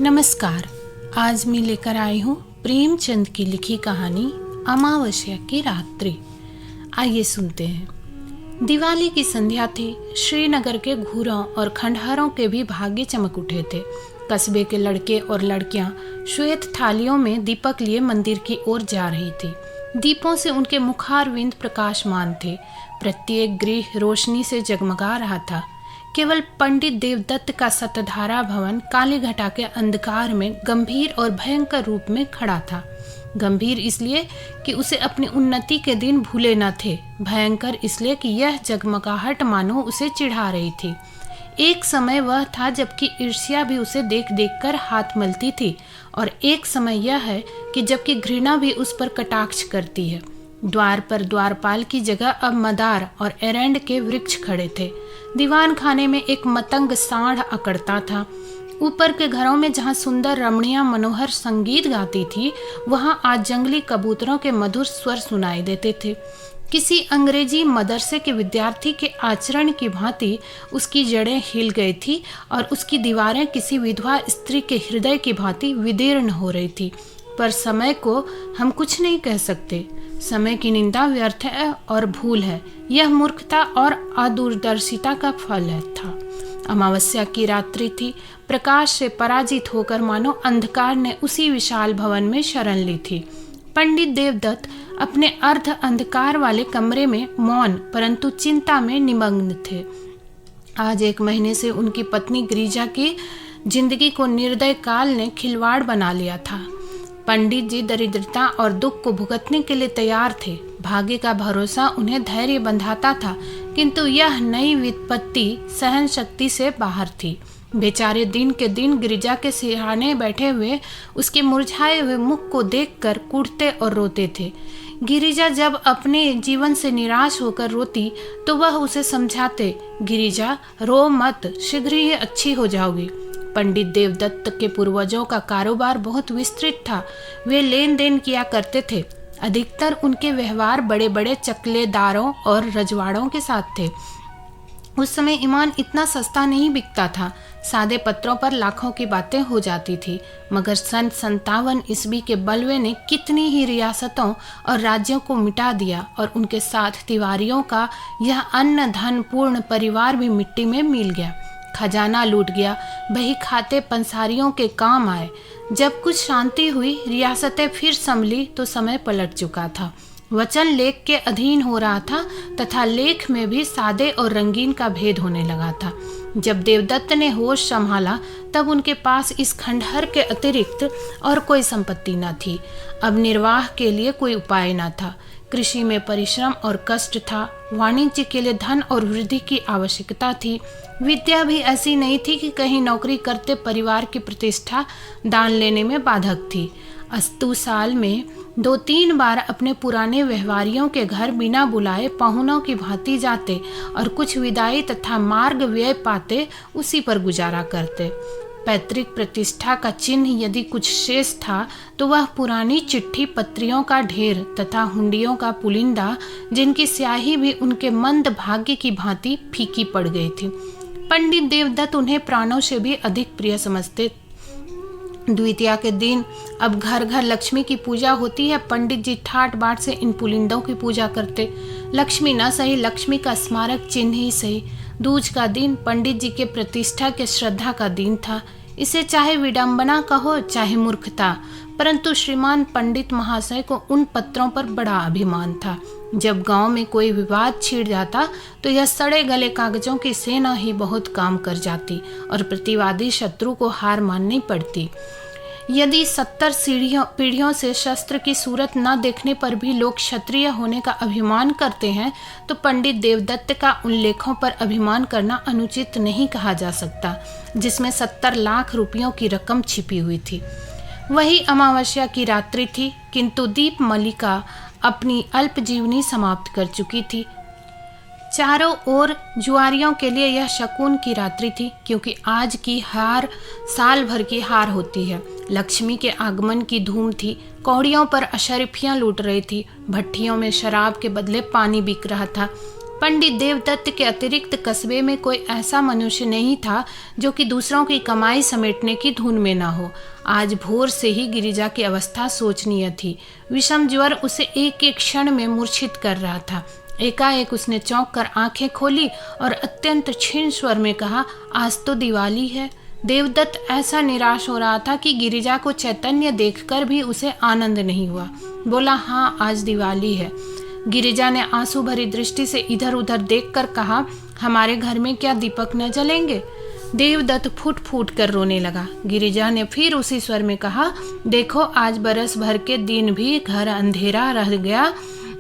नमस्कार। आज मैं लेकर आई हूँ प्रेमचंद की लिखी कहानी अमावस्या की रात्रि। आइए सुनते हैं। दिवाली की संध्या थी। श्रीनगर के घूरों और खंडहरों के भी भाग्य चमक उठे थे। कस्बे के लड़के और लड़कियां श्वेत थालियों में दीपक लिए मंदिर की ओर जा रही थी। दीपों से उनके मुखारविंद प्रकाशमान थे। प्रत्येक गृह रोशनी से जगमगा रहा था। केवल पंडित देवदत्त का सतधारा भवन काली घटा के अंधकार में गंभीर और भयंकर रूप में खड़ा था। गंभीर इसलिए कि उसे अपनी उन्नति के दिन भूले न थे, भयंकर इसलिए कि यह जगमगाहट मानो उसे चिढ़ा रही थी। एक समय वह था जबकि ईर्ष्या भी उसे देख देख कर हाथ मलती थी, और एक समय यह है कि जबकि घृणा भी उस पर कटाक्ष करती है। द्वार पर द्वारपाल की जगह अब मदार और एरंड के वृक्ष खड़े थे। दीवान खाने में एक मतंग सांड अकड़ता था। ऊपर के घरों में जहाँ सुंदर रमणियां मनोहर संगीत गाती थी, वहाँ आज जंगली कबूतरों के मधुर स्वर सुनाई देते थे। किसी अंग्रेजी मदरसे के विद्यार्थी के आचरण की भांति उसकी जड़ें हिल गई थी और उसकी दीवारें किसी विधवा स्त्री के हृदय की भांति विदीर्ण हो रही थी। पर समय को हम कुछ नहीं कह सकते। समय की निंदा व्यर्थ है और भूल है। यह मूर्खता और अदूरदर्शिता का फल था। अमावस्या की रात्रि थी। प्रकाश से पराजित होकर मानो अंधकार ने उसी विशाल भवन में शरण ली थी। पंडित देवदत्त अपने अर्ध अंधकार वाले कमरे में मौन परंतु चिंता में निमग्न थे। आज 1 महीने से उनकी पत्नी गिरिजा की जिंदगी को निर्दय काल ने खिलवाड़ बना लिया था। पंडित जी दरिद्रता और दुख को भुगतने के लिए तैयार थे। भाग्य का भरोसा उन्हें धैर्य बंधाता था, किंतु यह नई विपत्ति सहन शक्ति से बाहर थी। बेचारे दिन के दिन गिरिजा के सिरहाने बैठे हुए उसके मुरझाए हुए मुख को देखकर कूटते और रोते थे। गिरिजा जब अपने जीवन से निराश होकर रोती तो वह उसे समझाते, गिरिजा रो मत, शीघ्र ही अच्छी हो जाओगी। पंडित देवदत्त के पूर्वजों का कारोबार बहुत विस्तृत था। वे लेन देन किया करते थे। अधिकतर उनके व्यवहार बड़े बड़े चकलेदारों और रजवाड़ों के साथ थे। उस समय ईमान इतना सस्ता नहीं बिकता था। सादे पत्रों पर लाखों की बातें हो जाती थी। मगर सन 57 ईस्वी के बलवे ने कितनी ही रियासतों और राज्यों को मिटा दिया, और उनके साथ तिवारियों का यह अन्न धन पूर्ण परिवार भी मिट्टी में मिल गया। खजाना लूट गया। बही खाते पंसारियों के काम आए। जब कुछ शांति हुई, रियासतें फिर संभली तो समय पलट चुका था। वचन लेख के अधीन हो रहा था तथा लेख में भी सादे और रंगीन का भेद होने लगा था। जब देवदत्त ने होश संभाला तब उनके पास इस खंडहर के अतिरिक्त और कोई संपत्ति न थी। अब निर्वाह के लिए कोई उपाय न था। कृषि में परिश्रम और कष्ट था। वाणिज्य के लिए धन और वृद्धि की आवश्यकता थी। विद्या भी ऐसी नहीं थी कि कहीं नौकरी करते परिवार की प्रतिष्ठा दान लेने में बाधक थी। अस्तु साल में 2-3 बार अपने पुराने व्यवहारियों के घर बिना बुलाए पाहुनों की भांति जाते और कुछ विदाई तथा मार्ग व्यय पाते उसी पर गुजारा करते। पैतृक प्रतिष्ठा का चिन्ह यदि कुछ शेष था तो वह पुरानी चिट्ठी पत्रियों का ढेर तथा हुंडियों का पुलिंदा, जिनकी स्याही भी उनके मंद भाग्य की भांति फीकी पड़ गई थी। पंडित देवदत्त उन्हें प्राणों से भी अधिक प्रिय समझते। द्वितीया के दिन अब घर घर लक्ष्मी की पूजा होती है। पंडित जी ठाट बाट से इन पुलिंदों की पूजा करते। लक्ष्मी न सही, लक्ष्मी का स्मारक चिन्ह ही सही। दूज का दिन पंडित जी के प्रतिष्ठा के श्रद्धा का दिन था। इसे चाहे विडंबना कहो चाहे मूर्खता, परंतु श्रीमान पंडित महाशय को उन पत्रों पर बड़ा अभिमान था। जब गांव में कोई विवाद छिड़ जाता तो यह सड़े गले कागजों की सेना ही बहुत काम कर जाती और प्रतिवादी शत्रु को हार माननी पड़ती। यदि 70 पीढ़ियों से शस्त्र की सूरत न देखने पर भी लोग क्षत्रिय होने का अभिमान करते हैं, तो पंडित देवदत्त का उन लेखों पर अभिमान करना अनुचित नहीं कहा जा सकता, जिसमें 70 लाख रुपयों की रकम छिपी हुई थी। वही अमावस्या की रात्रि थी, किंतु दीप मलिका अपनी अल्प जीवनी समाप्त कर चुकी थी। चारों ओर जुआरियों के लिए यह शकुन की रात्रि थी, क्योंकि आज की हार साल भर की हार होती है। लक्ष्मी के आगमन की धूम थी। कौड़ियों पर अशरीफियां लूट रही थी। भट्टियों में शराब के बदले पानी बिक रहा था। पंडित देवदत्त के अतिरिक्त कस्बे में कोई ऐसा मनुष्य नहीं था जो कि दूसरों की कमाई समेटने की धुन में न हो। आज भोर से ही गिरिजा की अवस्था शोचनीय थी। विषम ज्वर उसे एक एक क्षण में मूर्छित कर रहा था। एकाएक उसने चौंक कर आंखें खोली और अत्यंत क्षीण स्वर में कहा, आज तो दिवाली है। देवदत्त ऐसा निराश हो रहा था कि गिरिजा को चैतन्य देखकर भी उसे आनंद नहीं हुआ। बोला, हाँ आज दिवाली है। गिरिजा ने आंसू भरी दृष्टि से इधर उधर देखकर कहा, हमारे घर में क्या दीपक न जलेंगे? देवदत्त फूट फूट कर रोने लगा। गिरिजा ने फिर उसी स्वर में कहा, देखो आज बरस भर के दिन भी घर अंधेरा रह गया,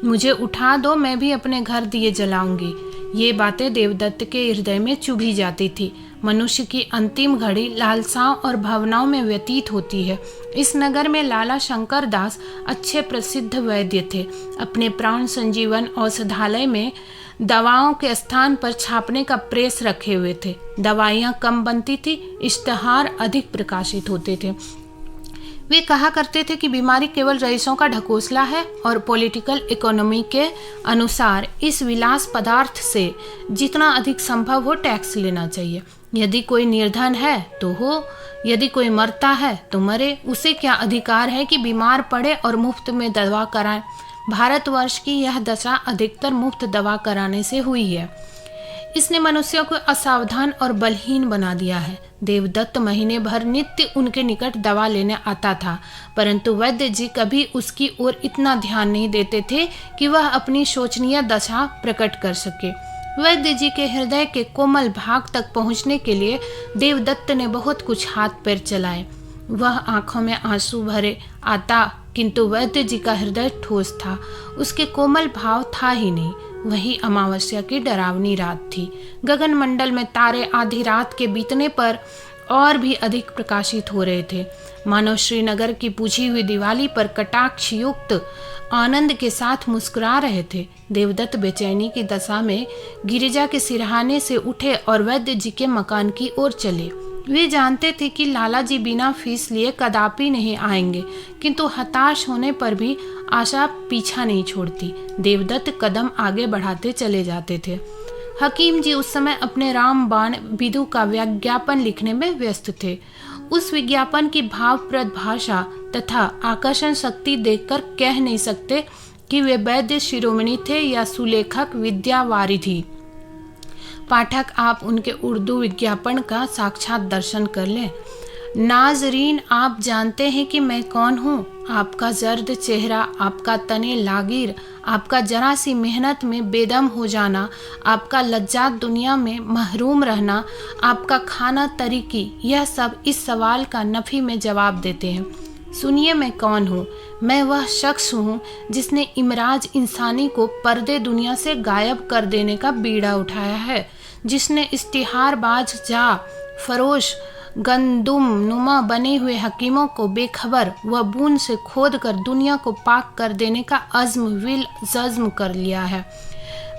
मुझे उठा दो, मैं भी अपने घर दिए जलाऊंगी। ये बातें देवदत्त के हृदय में चुभी जाती थी। मनुष्य की अंतिम घड़ी लालसाओं और भावनाओं में व्यतीत होती है। इस नगर में लाला शंकर दास अच्छे प्रसिद्ध वैद्य थे। अपने प्राण संजीवन औषधालय में दवाओं के स्थान पर छापने का प्रेस रखे हुए थे। दवाइयाँ कम बनती थी, इश्तहार अधिक प्रकाशित होते थे। वे कहा करते थे कि बीमारी केवल रईसों का ढकोसला है और पॉलिटिकल इकोनॉमी के अनुसार इस विलास पदार्थ से जितना अधिक संभव हो टैक्स लेना चाहिए। यदि कोई निर्धन है तो हो, यदि कोई मरता है तो मरे, उसे क्या अधिकार है कि बीमार पड़े और मुफ्त में दवा कराए। भारतवर्ष की यह दशा अधिकतर मुफ्त दवा कराने से हुई है। इसने मनुष्यों को असावधान और बलहीन बना दिया है। देवदत्त महीने भर नित्य उनके निकट दवा लेने आता था, परंतु वैद्य जी कभी उसकी ओर इतना ध्यान नहीं देते थे कि वह अपनी शोचनीय दशा प्रकट कर सके। वैद्य जी के हृदय के कोमल भाग तक पहुंचने के लिए देवदत्त ने बहुत कुछ हाथ पैर चलाए। वह आंखों में आंसू भरे आता, किंतु वैद्य जी का हृदय ठोस था, उसके कोमल भाव था ही नहीं। वही अमावस्या की डरावनी रात थी। गगन मंडल में तारे आधी रात के बीतने पर और भी अधिक प्रकाशित हो रहे थे, मानो श्रीनगर की बुझी हुई दिवाली पर कटाक्ष युक्त आनंद के साथ मुस्कुरा रहे थे। देवदत्त बेचैनी की दशा में गिरिजा के सिरहाने से उठे और वैद्य जी के मकान की ओर चले। वे जानते थे कि लाला जी बिना फीस लिए कदापि नहीं आएंगे, किंतु हताश होने पर भी आशा पीछा नहीं छोड़ती। देवदत्त कदम आगे बढ़ाते चले जाते थे। हकीम जी उस समय अपने रामबाण विदु का विज्ञापन लिखने में व्यस्त थे। उस विज्ञापन की भावप्रद भाषा तथा आकर्षण शक्ति देखकर कह नहीं सकते कि वे वैद्य शिरोमणि थे या सुलेखक विद्यावारिधि। पाठक आप उनके उर्दू विज्ञापन का साक्षात दर्शन कर लें। नाजरीन, आप जानते हैं कि मैं कौन हूँ। आपका जर्द चेहरा, आपका तने लागिर, आपका जरा सी मेहनत में बेदम हो जाना, आपका लज्जात दुनिया में महरूम रहना, आपका खाना तरीकी, यह सब इस सवाल का नफी में जवाब देते हैं। सुनिए, मैं कौन हूँ। मैं वह शख्स हूँ जिसने इमराज इंसानी को पर्दे दुनिया से गायब कर देने का बीड़ा उठाया है, जिसने इश्तिहारबाज जा फरोश गंदुम नुमा बने हुए हकीमों को बेखबर व बूंद से खोद कर दुनिया को पाक कर देने का अज़्म विल जज़्म कर लिया है।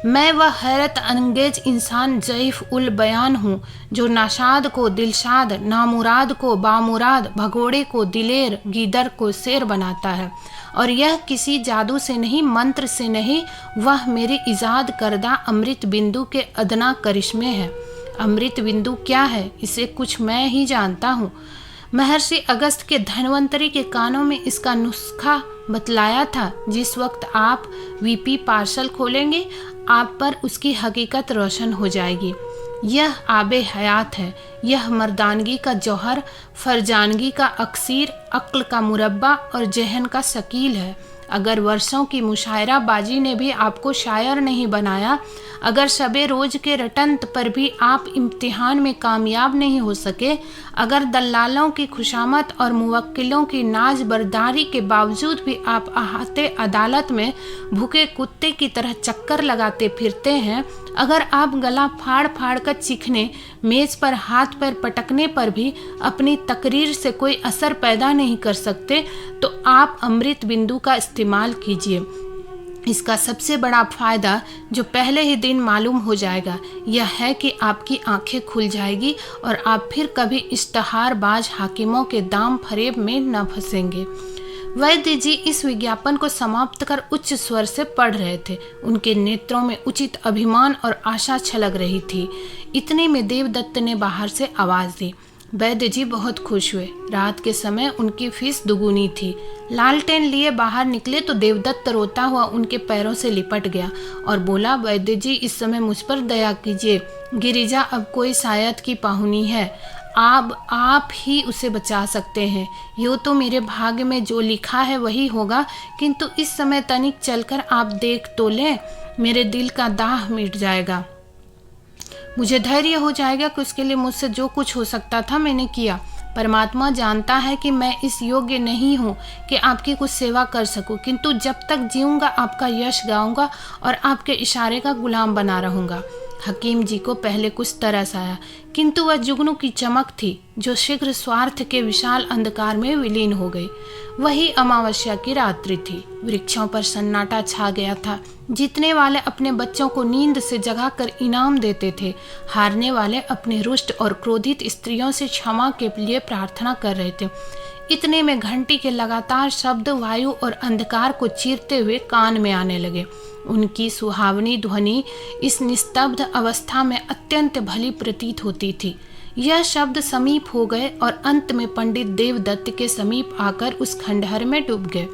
मैं वह हैरत अंगेज इंसान ज़ईफ़ उल बयान हूँ जो नाशाद को दिलशाद, नामुराद को बामुराद, भगोड़े को दिलेर, गीदर को शेर बनाता है। और यह किसी जादू से नहीं, मंत्र से नहीं, वह मेरी इजाद करदा अमृत बिंदु के अदना करिश्मे है। अमृत बिंदु क्या है, इसे कुछ मैं ही जानता हूँ। महर्षि अगस्त के धन्वंतरी के कानों में इसका नुस्खा बतलाया था। जिस वक्त आप वीपी पार्सल खोलेंगे, आप पर उसकी हकीकत रोशन हो जाएगी। यह आबे हयात है, यह मर्दानगी का जौहर, फरजानगी का अक्सीर, अक्ल का मुरब्बा और जहन का शकील है। अगर वर्षों की मुशायरा बाजी ने भी आपको शायर नहीं बनाया, अगर शबे रोज के रटंत पर भी आप इम्तिहान में कामयाब नहीं हो सके, अगर दल्लालों की खुशामत और मुवक्किलों की नाज बरदारी के बावजूद भी आप अहाते अदालत में भूखे कुत्ते की तरह चक्कर लगाते फिरते हैं, अगर आप गला फाड़ फाड़ कर चीखने, मेज पर हाथ पैर पटकने पर भी अपनी तकरीर से कोई असर पैदा नहीं कर सकते, तो आप अमृत बिंदु का इस्तेमाल कीजिए। इसका सबसे बड़ा फ़ायदा जो पहले ही दिन मालूम हो जाएगा यह है कि आपकी आंखें खुल जाएगी और आप फिर कभी इश्तहारबाज हाकिमों के दाम फरेब में न फंसेंगे। वैद्य जी इस विज्ञापन को समाप्त कर उच्च स्वर से पढ़ रहे थे। उनके नेत्रों में उचित अभिमान और आशा छलक रही थी। इतने में देवदत्त ने बाहर से आवाज दी। वैद्य जी बहुत खुश हुए। रात के समय उनकी फीस दुगुनी थी। लालटेन लिए बाहर निकले तो देवदत्त रोता हुआ उनके पैरों से लिपट गया और बोला, वैद्य जी इस समय मुझ पर दया कीजिए। गिरिजा अब कोई शायद की पाहुनी है। आप ही उसे बचा सकते हैं। यूँ तो मेरे भाग्य में जो लिखा है वही होगा, किंतु इस समय तनिक चलकर आप देख तो लें, मेरे दिल का दाह मिट जाएगा। मुझे धैर्य हो जाएगा कि उसके लिए मुझसे जो कुछ हो सकता था मैंने किया। परमात्मा जानता है कि मैं इस योग्य नहीं हूँ कि आपकी कुछ सेवा कर सकूँ, किंतु जब तक जीऊँगा आपका यश गाऊँगा और आपके इशारे का गुलाम बना रहूँगा। हकीम जी को पहले कुछ तरस आया, किंतु वह जुगनू की चमक थी जो शीघ्र स्वार्थ के विशाल अंधकार में विलीन हो गई। वही अमावस्या की रात्रि थी। वृक्षों पर सन्नाटा छा गया था। जीतने वाले अपने बच्चों को नींद से जगाकर इनाम देते थे। हारने वाले अपने रुष्ट और क्रोधित स्त्रियों से क्षमा के लिए प्रार्थना कर रहे थे। इतने में घंटी के लगातार शब्द वायु और अंधकार को चीरते हुए कान में आने लगे। उनकी सुहावनी ध्वनि इस निस्तब्ध अवस्था में अत्यंत भली प्रतीत होती थी। यह शब्द समीप हो गए और अंत में पंडित देवदत्त के समीप आकर उस खंडहर में डूब गए।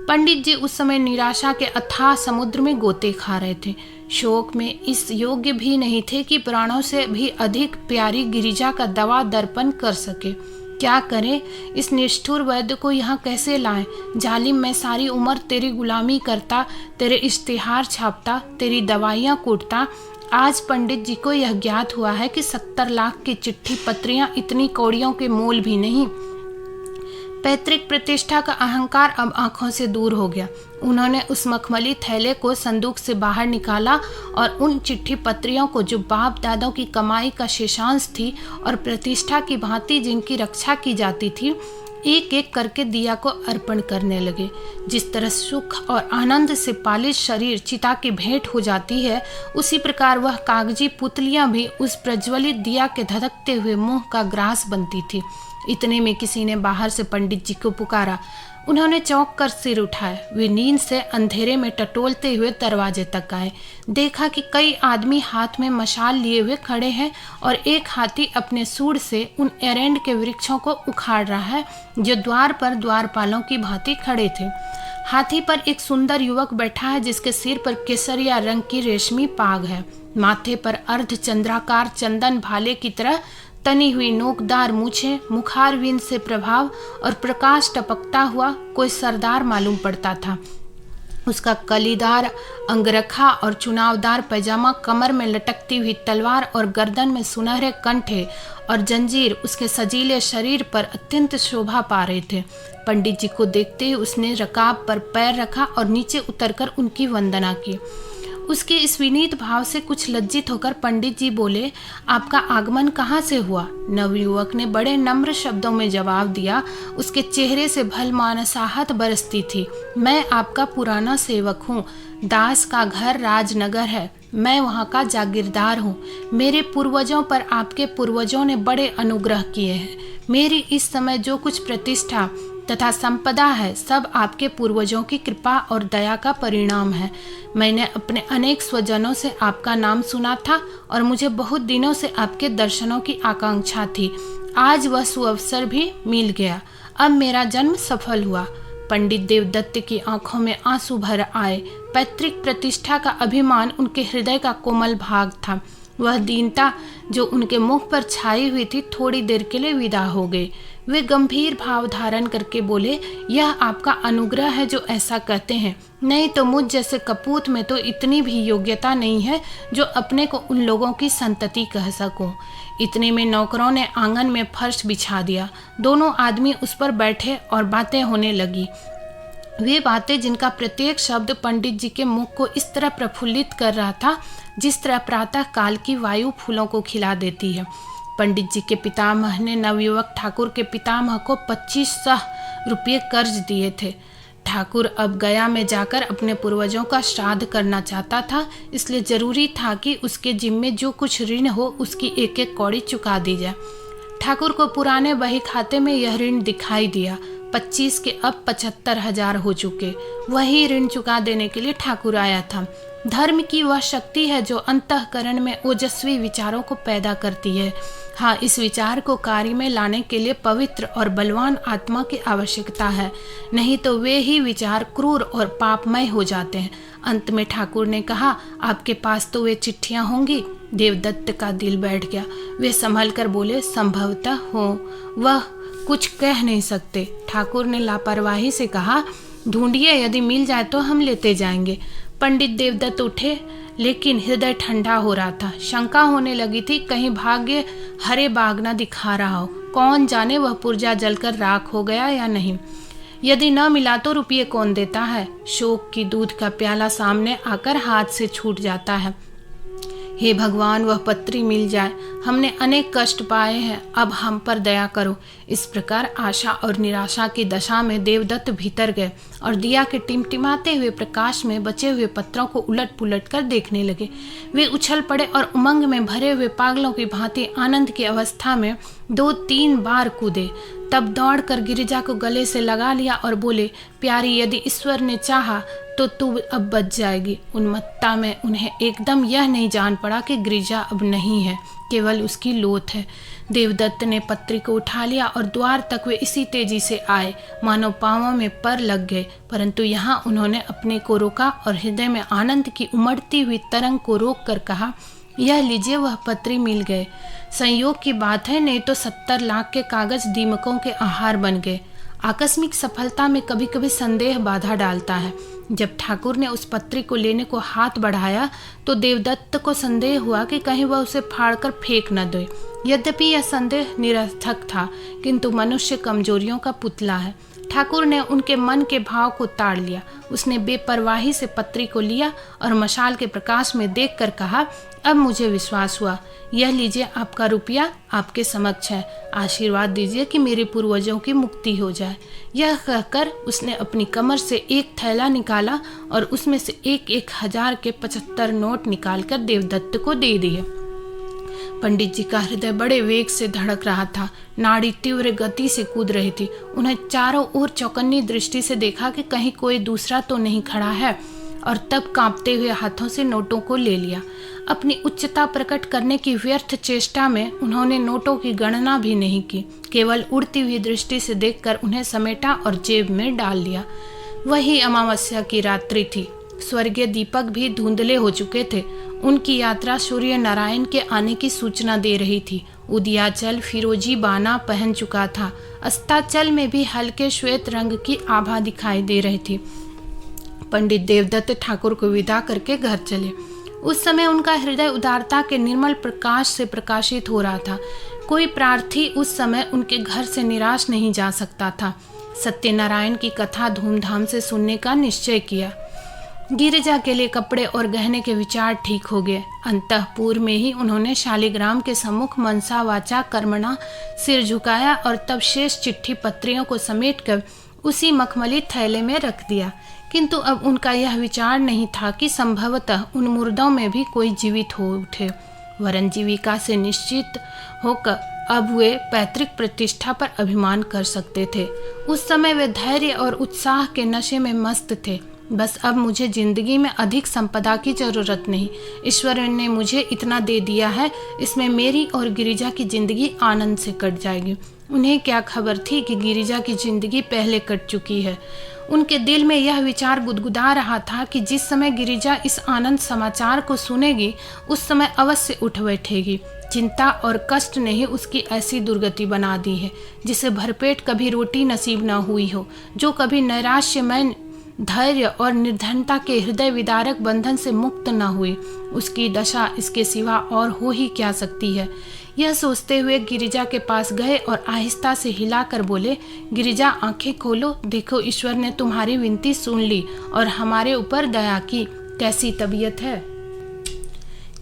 पंडित जी उस समय निराशा के अथाह समुद्र में गोते खा रहे थे। शोक में इस योग्य भी नहीं थे कि प्राणों से भी अधिक प्यारी गिरिजा का दवा दर्पण कर सके। क्या करें? इस निष्ठुर वैद्य को यहाँ कैसे लाएं? जालिम, मैं सारी उम्र तेरी गुलामी करता, तेरे इश्तिहार छापता, तेरी दवाइयाँ कूटता। आज पंडित जी को यह ज्ञात हुआ है कि 70 लाख की चिट्ठी पत्रियाँ इतनी कौड़ियों के मोल भी नहीं। पैतृक प्रतिष्ठा का अहंकार अब आंखों से दूर हो गया। उन्होंने उस मखमली थैले को संदूक से बाहर निकाला और उन चिट्ठी पत्रियों को, जो बाप दादों की कमाई का शेषांश थी और प्रतिष्ठा की भांति जिनकी रक्षा की जाती थी, एक एक करके दिया को अर्पण करने लगे। जिस तरह सुख और आनंद से पालित शरीर चिता की भेंट हो जाती है, उसी प्रकार वह कागजी पुतलियां भी उस प्रज्वलित दिया के धधकते हुए मुंह का ग्रास बनती थी। इतने में किसी ने बाहर से पंडित जी को पुकारा। उन्होंने चौंक कर सिर उठाया। वे नींद से अंधेरे में टटोलते हुए दरवाजे तक आए। देखा कि कई आदमी हाथ में मशाल लिए हुए खड़े हैं और एक हाथी अपने सूंड से उन एरेंड के वृक्षों को उखाड़ रहा है जो द्वार पर द्वारपालों की भांति खड़े थे। हाथी पर एक सुंदर युवक बैठा है जिसके सिर पर केसरिया रंग की रेशमी पाग है। माथे पर अर्ध चंद्राकार चंदन भाले की तरह तनी हुई नोकदार मूछें, मुखारविंद से प्रभाव और प्रकाश टपकता हुआ कोई सरदार मालूम पड़ता था। उसका कलीदार अंगरखा और चुनावदार पैजामा, कमर में लटकती हुई तलवार और गर्दन में सुनहरे कंठे और जंजीर उसके सजीले शरीर पर अत्यंत शोभा पा रहे थे। पंडित जी को देखते ही उसने रकाब पर पैर रखा और नीचे उतरकर उनकी वंदना की। उसके इस विनीत भाव से कुछ लज्जित होकर पंडित जी बोले, आपका आगमन कहाँ से हुआ? नवयुवक ने बड़े नम्र शब्दों में जवाब दिया। उसके चेहरे से भलमानसाहत बरसती थी। मैं आपका पुराना सेवक हूँ। दास का घर राजनगर है। मैं वहाँ का जागीरदार हूँ। मेरे पूर्वजों पर आपके पूर्वजों ने बड़े अनुग्रह किए हैं। मेरी इस समय जो कुछ प्रतिष्ठा तथा संपदा है, सब आपके पूर्वजों की कृपा और दया का परिणाम है। मैंने अपने अनेक स्वजनों से आपका नाम सुना था और मुझे बहुत दिनों से आपके दर्शनों की आकांक्षा थी। आज वह सुअवसर भी मिल गया। अब मेरा जन्म सफल हुआ। पंडित देवदत्त की आंखों में आंसू भर आए। पैतृक प्रतिष्ठा का अभिमान उनके हृदय का कोमल भाग था। वह दीनता जो उनके मुख पर छाई हुई थी थोड़ी देर के लिए विदा हो गई। वे गंभीर भाव धारण करके बोले, यह आपका अनुग्रह है जो ऐसा कहते हैं, नहीं तो मुझ जैसे कपूत में तो इतनी भी योग्यता नहीं है जो अपने को उन लोगों की संतति कह सकूं। इतने में नौकरों ने आंगन में फर्श बिछा दिया। दोनों आदमी उस पर बैठे और बातें होने लगी। वे बातें जिनका प्रत्येक शब्द पंडित जी के मुख को इस तरह प्रफुल्लित कर रहा था जिस तरह प्रातः काल की वायु फूलों को खिला देती है। पंडित जी के पितामह ने नवयुवक ठाकुर के पितामह को 2500 रुपये कर्ज दिए थे। ठाकुर अब गया में जाकर अपने पूर्वजों का श्राद्ध करना चाहता था, इसलिए जरूरी था कि उसके जिम्मे जो कुछ ऋण हो उसकी एक एक कौड़ी चुका दी जाए। ठाकुर को पुराने बही खाते में यह ऋण दिखाई दिया, 25 के अब 75,000 हो चुके। वही ऋण चुका देने के लिए ठाकुर आया था। धर्म की वह शक्ति है जो अंतःकरण में ओजस्वी विचारों को पैदा करती है। हाँ, इस विचार को कार्य में लाने के लिए पवित्र और बलवान आत्मा की आवश्यकता है, नहीं तो वे ही विचार क्रूर और पापमय हो जाते हैं। अंत में ठाकुर ने कहा, आपके पास तो वे चिट्ठियां होंगी। देवदत्त का दिल बैठ गया। वे संभल कर बोले, संभवतः हो, वह कुछ कह नहीं सकते। ठाकुर ने लापरवाही से कहा, ढूंढिए, यदि मिल जाए तो हम लेते जाएंगे। पंडित देवदत्त उठे, लेकिन हृदय ठंडा हो रहा था। शंका होने लगी थी, कहीं भाग्य हरे बाग न दिखा रहा हो। कौन जाने वह पुर्जा जलकर राख हो गया या नहीं। यदि न मिला तो रुपये कौन देता है। शोक की दूध का प्याला सामने आकर हाथ से छूट जाता है। हे भगवान, वह पत्री मिल जाए। हमने अनेक कष्ट पाए हैं, अब हम पर दया करो। इस प्रकार आशा और निराशा की दशा में देवदत्त भीतर गए और दिया के टिमटिमाते हुए प्रकाश में बचे हुए पत्रों को उलट पुलट कर देखने लगे। वे उछल पड़े और उमंग में भरे हुए पागलों की भांति आनंद की अवस्था में 2-3 बार कूदे। तब दौड़कर गिरिजा को गले से लगा लिया और बोले, प्यारी, यदि ईश्वर ने चाहा तो तू अब बच जाएगी। उन्मत्तता में उन्हें एकदम यह नहीं जान पड़ा कि गिरिजा अब नहीं है, केवल उसकी लोथ है। देवदत्त ने पत्री को उठा लिया और द्वार तक वे इसी तेजी से आए मानो पांवों में पर लग गए। परंतु यहाँ उन्होंने अपने को रोका और हृदय में आनंद की उमड़ती हुई तरंग को रोक कर कहा, यह लीजिए, वह पत्री मिल गए। संयोग की बात है, नहीं तो 70 लाख के कागज दीमकों के आहार बन गए। आकस्मिक सफलता में कभी कभी संदेह बाधा डालता है। जब ठाकुर ने उस पत्री को लेने को हाथ बढ़ाया तो देवदत्त को संदेह हुआ कि कहीं वह उसे फाड़कर फेंक न दे। यद्यपि यह संदेह निरर्थक था, किंतु मनुष्य कमजोरियों का पुतला है। ठाकुर ने उनके मन के भाव को ताड़ लिया। उसने बेपरवाही से पत्री को लिया और मशाल के प्रकाश में देखकर कहा, अब मुझे विश्वास हुआ। यह लीजिए, आपका रुपया आपके समक्ष है। आशीर्वाद दीजिए कि मेरे पूर्वजों की मुक्ति हो जाए। यह कहकर उसने अपनी कमर से एक थैला निकाला और उसमें से 1,000 के 75 नोट निकालकर देवदत्त को दे दिए। पंडित जी का हृदय बड़े वेग से धड़क रहा था। नाड़ी तीव्र गति से कूद रही थी। उन्हें चारों ओर चौकन्नी दृष्टि से देखा कि कहीं कोई दूसरा तो नहीं खड़ा है, और तब कांपते हुए हाथों से नोटों को ले लिया। अपनी उच्चता प्रकट करने की व्यर्थ चेष्टा में उन्होंने नोटों की गणना भी नहीं की, केवल उड़ती हुई दृष्टि से देखकर उन्हें समेटा और जेब में डाल लिया। वही अमावस्या की रात्रि थी। स्वर्गीय दीपक भी धुंधले हो चुके थे। उनकी यात्रा सूर्य नारायण के आने की सूचना दे रही थी। उदयाचल फिरोजी बाना पहन चुका था। अस्ताचल में भी हल्के श्वेत रंग की आभा दिखाई दे रही थी। पंडित देवदत्त ठाकुर को विदा करके घर चले। उस समय उनका हृदय उदारता के निर्मल प्रकाश से प्रकाशित हो रहा था। कोई प्रार्थी उस समय उनके घर से निराश नहीं जा सकता था। सत्यनारायण की कथा धूमधाम से सुनने का निश्चय किया। गिरिजा के लिए कपड़े और गहने के विचार ठीक हो गए। अंतःपुर में ही उन्होंने शालिग्राम के सम्मुख मनसा वाचा कर्मणा सिर झुकाया और तब शेष चिट्ठी पत्रियों को समेटकर उसी मखमली थैले में रख दिया। किंतु अब उनका यह विचार नहीं था कि संभवतः उन मुर्दों में भी कोई जीवित हो उठे। वरन जीविका से निश्चित होकर अब वे पैतृक प्रतिष्ठा पर अभिमान कर सकते थे। उस समय वे धैर्य और उत्साह के नशे में मस्त थे। बस अब मुझे जिंदगी में अधिक संपदा की जरूरत नहीं। ईश्वर ने मुझे इतना दे दिया है, इसमें मेरी और गिरिजा की जिंदगी आनंद से कट जाएगी। उन्हें क्या खबर थी कि गिरिजा की जिंदगी पहले कट चुकी है। उनके दिल में यह विचार गुदगुदा रहा था कि जिस समय गिरिजा इस आनंद समाचार को सुनेगी, उस समय अवश्य उठ बैठेगी। चिंता और कष्ट ने ही उसकी ऐसी दुर्गति बना दी है, जिसे भरपेट कभी रोटी नसीब न हुई हो, जो कभी नैराश्यमय धैर्य और निर्धनता के हृदय विदारक बंधन से मुक्त न हुई। उसकी दशा इसके सिवा और हो ही क्या सकती है। यह सोचते हुए गिरिजा के पास गए और आहिस्ता से हिलाकर बोले, गिरिजा, आंखें खोलो, देखो ईश्वर ने तुम्हारी विनती सुन ली और हमारे ऊपर दया की। कैसी तबीयत है?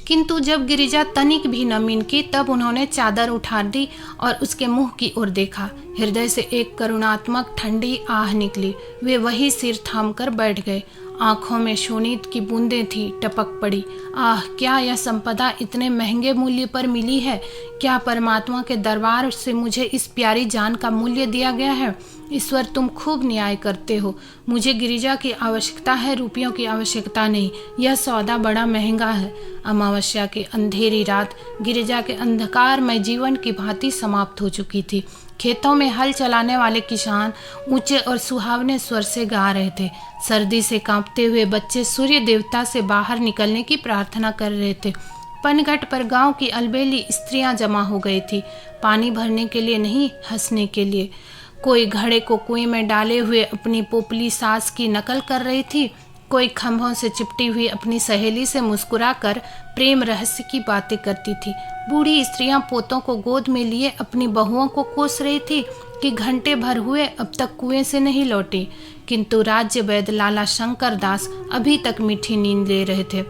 किंतु जब गिरिजा तनिक भी न मिनकी, तब उन्होंने चादर उठा दी और उसके मुंह की ओर देखा। हृदय से एक करुणात्मक ठंडी आह निकली। वे वही सिर थाम कर बैठ गए आंखों में शोणित की बूंदें थी टपक पड़ी। आह, क्या यह संपदा इतने महंगे मूल्य पर मिली है? क्या परमात्मा के दरबार से मुझे इस प्यारी जान का मूल्य दिया गया है? ईश्वर, तुम खूब न्याय करते हो। मुझे गिरिजा की आवश्यकता है, रुपयों की आवश्यकता नहीं। यह सौदा बड़ा महंगा है। अमावस्या की अंधेरी रात गिरिजा के अंधकारमय जीवन की भांति समाप्त हो चुकी थी। खेतों में हल चलाने वाले किसान ऊंचे और सुहावने स्वर से गा रहे थे। सर्दी से कांपते हुए बच्चे सूर्य देवता से बाहर निकलने की प्रार्थना कर रहे थे। पनघट पर गांव की अलबेली स्त्रियां जमा हो गई थी, पानी भरने के लिए नहीं, हंसने के लिए। कोई घड़े को कुएं में डाले हुए अपनी पोपली सास की नकल कर रही थी, कोई खंभों से चिपटी हुई अपनी सहेली से मुस्कुराकर प्रेम रहस्य की बातें करती थी। बूढ़ी स्त्रियां पोतों को गोद में लिए अपनी बहुओं को कोस रही थी कि घंटे भर हुए अब तक कुएं से नहीं लौटे, किंतु राज्य वैद्य लाला शंकर दास अभी तक मीठी नींद ले रहे थे।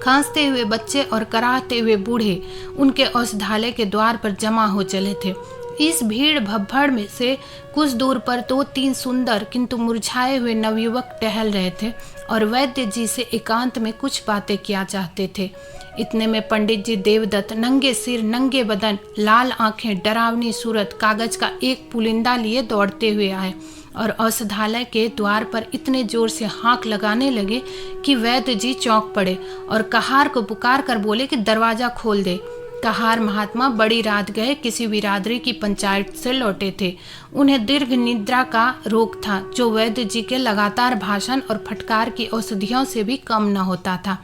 खांसते हुए बच्चे और कराहते हुए बूढ़े उनके औषधालय के द्वार पर जमा हो चले थे। इस भीड़ भब्बड़ में से कुछ दूर पर 2-3 सुंदर किंतु मुरझाए हुए नवयुवक टहल रहे थे और वैद्य जी से एकांत में कुछ बातें किया चाहते थे। इतने में पंडित जी देवदत्त नंगे सिर, नंगे बदन, लाल आंखें, डरावनी सूरत, कागज का एक पुलिंदा लिए दौड़ते हुए आए और औषधालय के द्वार पर इतने जोर से हाँक लगाने लगे कि वैद्य जी चौंक पड़े और कहार को पुकार कर बोले कि दरवाजा खोल दे। कहार महात्मा बड़ी रात गए किसी बिरादरी की पंचायत से लौटे थे। उन्हें दीर्घ निद्रा का रोग था, जो वैद्य जी के लगातार भाषण और फटकार की औषधियों से भी कम न होता था।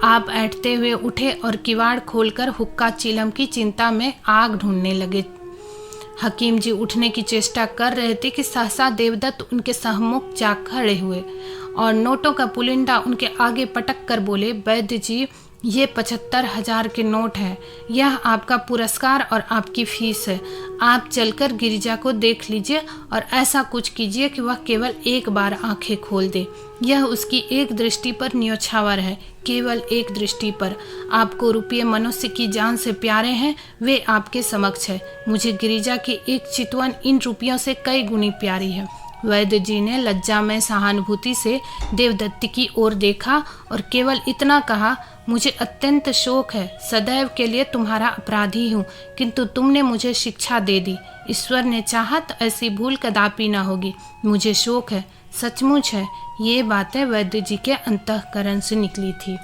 आप ऐंठते हुए उठे और किवाड़ खोलकर हुक्का चिलम की चिंता में आग ढूंढने लगे। हकीम जी उठने की चेष्टा कर रहे थे कि सहसा देवदत्त उनके सम्मुख जा खड़े हुए और नोटों का पुलिंदा उनके आगे पटक कर बोले, वैद्य जी, ये 75,000 के नोट है। यह आपका पुरस्कार और आपकी फीस है। आप चलकर गिरिजा को देख लीजिए और ऐसा कुछ कीजिए कि वह केवल एक बार आंखें खोल दे। यह उसकी एक दृष्टि पर न्योछावर है, केवल एक दृष्टि पर। आपको रुपये मनुष्य की जान से प्यारे हैं, वे आपके समक्ष है। मुझे गिरिजा की एक चितवन इन रुपयों से कई गुनी प्यारी है। वैद्य जी ने लज्जा में सहानुभूति से देवदत्त की ओर देखा और केवल इतना कहा, मुझे अत्यंत शोक है, सदैव के लिए तुम्हारा अपराधी हूँ, किंतु तुमने मुझे शिक्षा दे दी। ईश्वर ने चाहत ऐसी भूल कदापि न होगी। मुझे शोक है, सचमुच है। ये बातें वैद्य जी के अंतःकरण से निकली थी।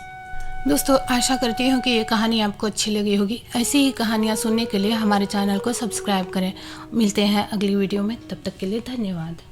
दोस्तों, आशा करती हूँ कि ये कहानी आपको अच्छी लगी होगी। ऐसी ही कहानियाँ सुनने के लिए हमारे चैनल को सब्सक्राइब करें। मिलते हैं अगली वीडियो में, तब तक के लिए धन्यवाद।